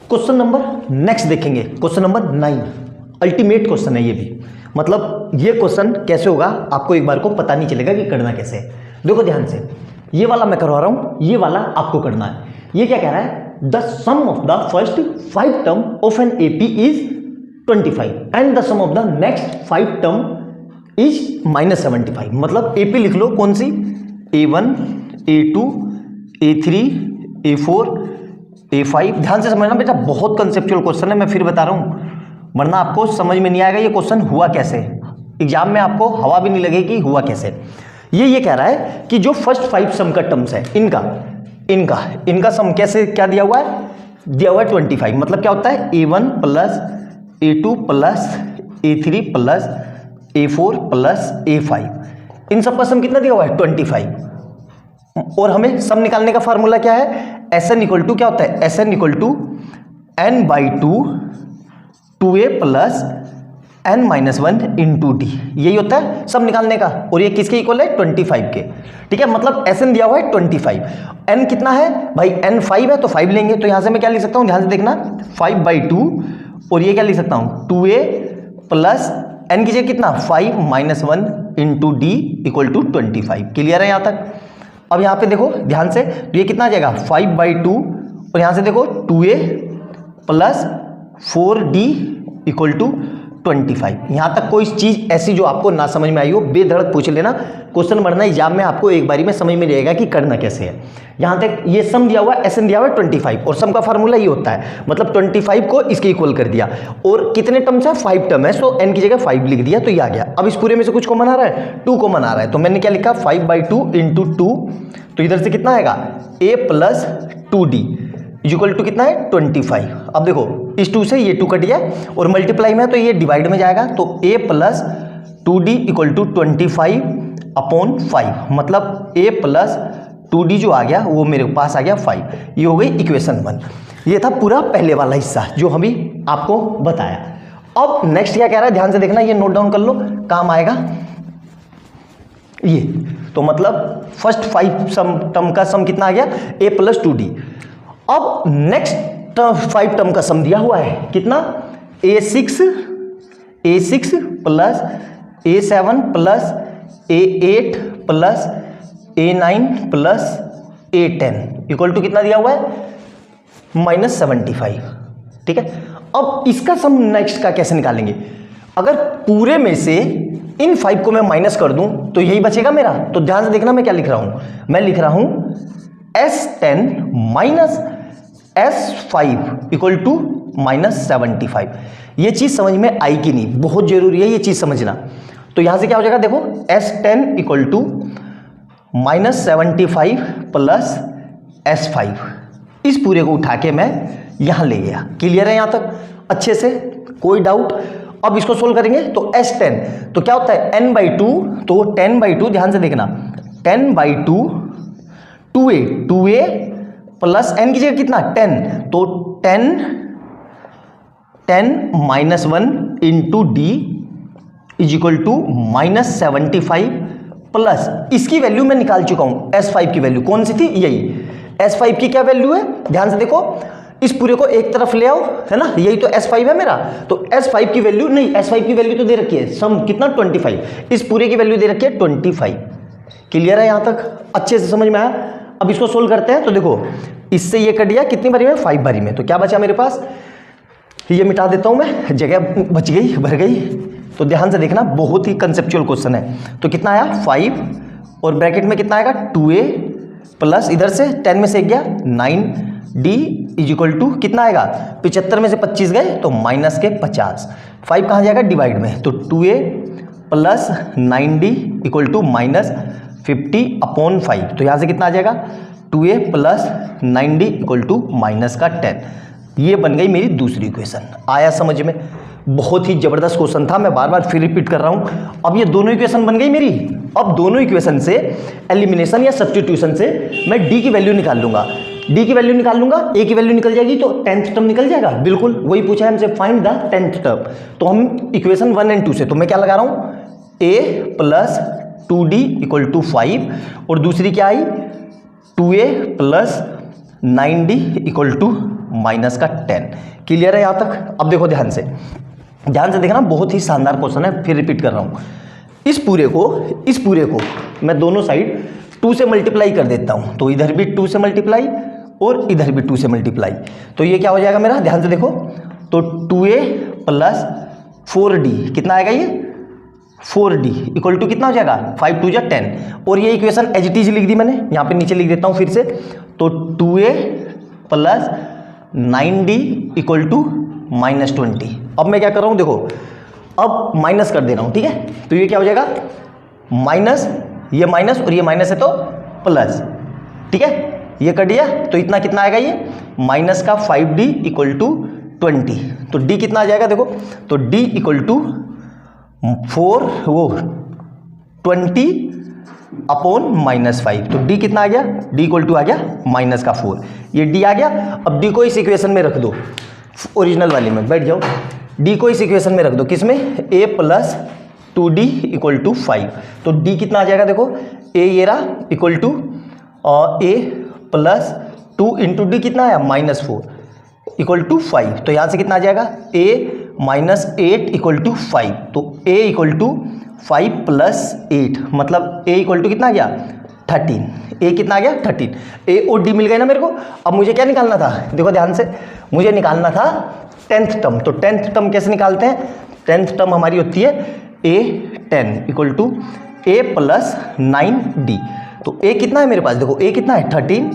Question number next देखेंगे, question number 9। Ultimate question है ये भी, मतलब ये क्वेश्चन कैसे होगा आपको एक बार को पता नहीं चलेगा कि करना कैसे है। देखो ध्यान से, ये वाला मैं करवा रहा हूं, ये वाला आपको करना है। ये क्या कह रहा है, the sum of the first 5 term of an AP is 25 and the sum of the next 5 term is -75। मतलब एपी लिख लो कौन सी, A1, A2, A3, A4, A5। ध्यान से समझना बेटा, बहुत कंसेप्चुअल क्वेश्चन है, मैं फिर बता रहा हूं, वरना आपको समझ में नहीं आएगा ये क्वेश्चन हुआ कैसे। एग्जाम में आपको हवा भी नहीं लगेगी हुआ कैसे। ये कह रहा है कि जो फर्स्ट 5 सम का टर्म्स है इनका सम कैसे, क्या दिया हुआ है, दिया हुआ है 25। मतलब क्या होता है, A1 plus A2 plus A3 plus A4 plus A5, इन सब का सम कितना दिया हुआ है, 25। और हमें सम निकालने का फार्मूला क्या है, Sn इक्वल टू क्या होता है, Sn equal to n/2 2a plus n-1 into d, यही होता है सम निकालने का। और ये किसके इक्वल है, 25 के। ठीक है, मतलब Sn दिया हुआ है 25, n कितना है भाई, n 5 है तो 5 लेंगे। तो यहां से मैं क्या लिख सकता हूं, ध्यान से देखना, 5/2, और ये क्या लिख सकता हूं, 2a प्लस n की जगह कितना, 5-1 into d equal to 25। Clear है यहां तक। अब यहां पे देखो ध्यान से, तो ये कितना आ जाएगा, 5/2, और यहां से देखो 2a plus 4d equal to 25। यहां तक कोई चीज ऐसी जो आपको ना समझ में आई हो, बेधड़क पूछ लेना, क्वेश्चन बनना एग्जाम में आपको एक बारी में समझ में रहेगा कि करना कैसे है। यहां तक ये सम दिया हुआ है, Sn दिया हुआ है 25, और सम का फार्मूला ये होता है, मतलब 25 को इसके इक्वल कर दिया। और कितने टर्म्स है, 5 टर्म है, सो n की जगह 5 लिख दिया, तो ये आ गया। अब इस पूरे में से कुछ कॉमन आ रहा है, 2 कॉमन आ रहा है, तो मैंने क्या लिखा, 5/2 इंटू 2, तो इधर से कितना आएगा, a plus 2d equal to कितना है, 25। अब देखो इस 2 से ये 2 कट गया, और मल्टीप्लाई में है तो ये डिवाइड में जाएगा, तो a plus 2d equal to 25/5, मतलब a प्लस 2d जो आ गया वो मेरे पास आ गया 5। ये हो गई इक्वेशन 1। ये था पूरा पहले वाला हिस्सा जो अभी आपको बताया। अब नेक्स्ट क्या कह रहा है, ध्यान से देखना, ये नोट डाउन कर लो, काम आएगा ये। तो मतलब फर्स्ट 5 टर्म का सम कितना आ गया, a प्लस 2d। अब नेक्स्ट 5 टर्म का सम दिया हुआ है कितना, A6 plus A7 plus A8 plus A9 plus A10 equal to कितना दिया हुआ है, -75। ठीक है, अब इसका सम नेक्स्ट का कैसे निकालेंगे। अगर पूरे में से इन 5 को मैं माइनस कर दूं तो यही बचेगा मेरा। तो ध्यान से देखना मैं क्या लिख रहा हूं, मैं लिख रहा हूं S10 minus S5 equal to -75। ये चीज समझ में आई कि नहीं, बहुत जरूरी है ये चीज समझना। तो यहां से क्या हो जाएगा, देखो S10 equal to -75 plus S5, इस पूरे को उठा के मैं यहां ले गया। क्लियर है यहां तक अच्छे से, कोई डाउट। अब इसको सोल्व करेंगे तो S10 तो क्या होता है, n/2, तो 10/2, ध्यान से देखना, 10/2 2a प्लस n की जगह कितना, 10, तो 10-1 into d is equal to -75 plus, इसकी वैल्यू मैं निकाल चुका हूं, S5 की वैल्यू कौन सी थी, यही S5 की क्या वैल्यू है, ध्यान से देखो, इस पूरे को एक तरफ ले आओ, है ना, यही तो S5 है मेरा। तो S5 की वैल्यू नहीं, S5 की वैल्यू तो दे रखी है, सम कितना 25, इस पूरे की वैल्यू दे रखी है 25। क्लियर है यहां तक, अच्छे से समझ में आया। अब इसको सोल्व करते हैं, तो देखो इससे ये कट गया कितनी बारी में, 5 बारी में, तो क्या बचा मेरे पास, ये मिटा देता हूं मैं, जगह बच गई, भर गई। तो ध्यान से देखना, बहुत ही कंसेप्चुअल क्वेश्चन है। तो कितना आया 5, और ब्रैकेट में कितना आएगा 2a प्लस, इधर से 10 में से गया 9d इज इक्वल टू कितना आएगा, 75 में से 25 गए तो माइनस के 50। 5 कहाँ जाएगा, डिवाइड में, तो 2a plus 9d equal to -50/5। तो यहाँ से कितना आ जाएगा, 2a plus 9d equal to -10। ये बन गई मेरी दूसरी इक्वेशन। आया समझ में, बहुत ही जबरदस्त क्वेश्चन था, मैं बार बार फिर रिपीट कर रहा हूं। अब ये दोनों इक्वेशन बन गई मेरी। अब दोनों इक्वेशन से एलिमिनेशन या सब्स्टिट्यूशन से मैं डी की वैल्यू निकाल लूंगा, डी की वैल्यू निकाल लूंगा, ए की वैल्यू निकल जाएगी, तो 10th टर्म निकल जाएगा। बिल्कुल वही पूछा है हमसे, फाइंड द 10th टर्म। तो हम इक्वेशन 1 और 2 से, तो मैं क्या लगा रहा हूं, a plus 2d equal to 5, और दूसरी क्या आई 2a plus 9d equal to minus का 10। क्लियर है यहाँ तक? अब देखो ध्यान से देखना, बहुत ही शानदार क्वेश्चन है, फिर रिपीट कर रहा हूँ। इस पूरे को मैं दोनों साइड 2 से मल्टीप्लाई कर देता हूँ, तो इधर भी 2 से मल्टीप्लाई और इधर भी 2 से मल्टीप्लाई, तो ये क्या हो जाएगा मेरा, ध्यान से देखो, तो 2a प्लस 4d कितना आएगा, ये 4d इक्वल टू कितना हो जाएगा, 5 2 10। और ये इक्वेशन एज इट इज लिख दी मैंने, यहाँ पे नीचे लिख देता हूँ फिर से, तो 2a plus 9d equal to -20। अब मैं क्या कर रहा हूँ, देखो अब माइनस कर दे रहा हूँ, ठीक है, तो ये क्या हो जाएगा, माइनस, ये माइनस और ये माइनस है तो प्लस, ठीक है, ये कट गया, तो इतना कितना आएगा, ये माइनस का 5d इक्वल टू 20। तो d कितना आ जाएगा, देखो, तो d इक्वल टू 20 अपॉन -5, तो d कितना आ गया, d इक्वल टू आ गया माइनस का 4, ये d आ गया। अब d को इस इक्वेशन में रख दो, ओरिजिनल वाले में बैठ जाओ, d को इस इक्वेशन में रख दो, किसमें, a plus 2d equal to 5, तो d कितना आ जाएगा, देखो a ये रहा equal to a plus 2 into d कितना आया, -4 इक्वल टू 5, तो यहाँ से कितना आ जाएगा, a माइनस 8 इक्वल टू 5, तो a इक्वल टू 5 प्लस 8, मतलब a इक्वल टू कितना आ गया, 13, a कितना आ गया, 13, a और d मिल गए ना मेरे को। अब मुझे क्या निकालना था, देखो ध्यान से, मुझे निकालना था 10th टर्म, तो 10th टर्म कैसे निकालते हैं, 10th टर्म हमारी होती है a10 equal to a plus 9d, तो a कितना है मेरे पास, देखो a कितना है 13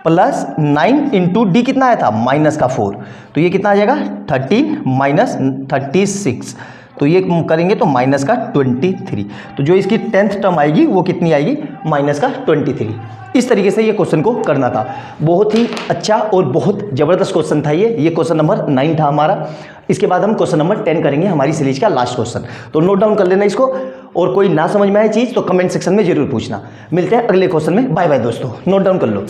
प्लस 9 इंटू डी कितना आया था, माइनस का 4, तो ये कितना आ जाएगा 13 माइनस 36, तो ये करेंगे तो माइनस का 23, तो जो इसकी 10th टर्म आएगी वो कितनी आएगी, माइनस का 23। इस तरीके से ये क्वेश्चन को करना था। बहुत ही अच्छा और बहुत ज़बरदस्त क्वेश्चन था ये क्वेश्चन नंबर 9 था हमारा। इसके बाद हम क्वेश्चन नंबर 10 करेंगे, हमारी सीरीज का लास्ट क्वेश्चन, तो नोट डाउन कर लेना इसको, और कोई ना समझ में आए चीज़ तो कमेंट सेक्शन में जरूर पूछना। मिलते हैं अगले क्वेश्चन में, बाय बाय दोस्तों, नोट डाउन कर लो।